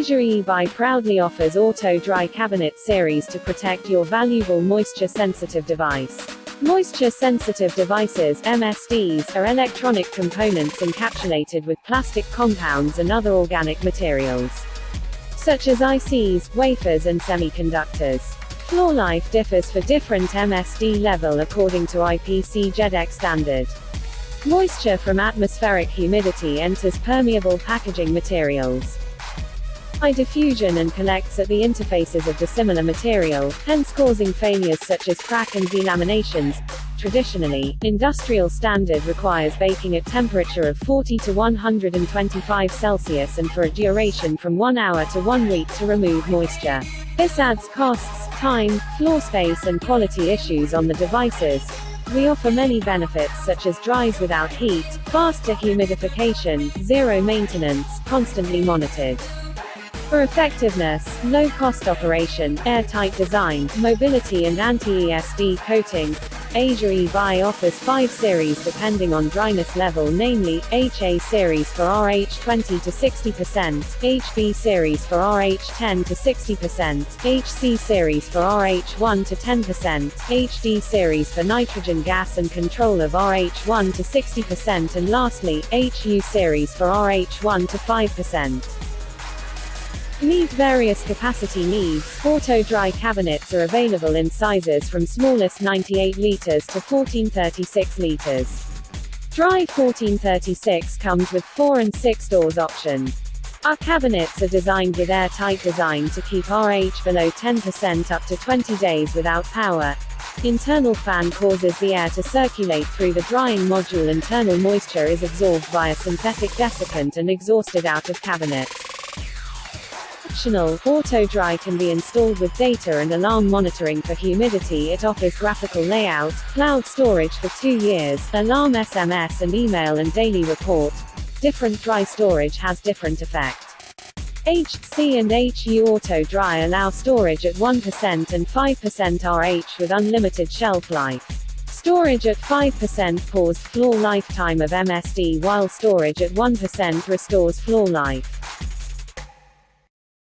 AsiaEBuy proudly offers Auto Dry Cabinet series to protect your valuable moisture-sensitive device. Moisture-sensitive devices (MSDs) are electronic components encapsulated with plastic compounds and other organic materials, such as ICs, wafers and semiconductors. Floor life differs for different MSD level according to IPC JEDEC standard. Moisture from atmospheric humidity enters permeable packaging materials by diffusion and collects at the interfaces of dissimilar material, hence causing failures such as crack and delaminations. Traditionally, industrial standard requires baking at temperature of 40 to 125 Celsius and for a duration from 1 hour to 1 week to remove moisture. This adds costs, time, floor space and quality issues on the devices. We offer many benefits such as dries without heat, fast dehumidification, zero maintenance, constantly monitored. For effectiveness, low-cost operation, airtight design, mobility and anti-ESD coating, AsiaEBuy offers 5 series depending on dryness level, namely, HA series for RH 20 to 60%, HB series for RH 10 to 60%, HC series for RH 1 to 10%, HD series for nitrogen gas and control of RH 1 to 60% and lastly, HU series for RH 1 to 5%. Meet various capacity needs. Auto dry cabinets are available in sizes from smallest 98 liters to 1436 liters. Dry 1436 comes with 4 and 6 doors option. Our cabinets are designed with airtight design to keep RH below 10% up to 20 days without power. Internal fan causes the air to circulate through the drying module. Internal moisture is absorbed via synthetic desiccant and exhausted out of cabinet. Optional, Auto Dry can be installed with data and alarm monitoring for humidity. It offers graphical layout, cloud storage for 2 years, alarm SMS and email and daily report. Different dry storage has different effect. HC and HU Auto Dry allow storage at 1% and 5% RH with unlimited shelf life. Storage at 5% paused floor lifetime of MSD, while storage at 1% restores floor life.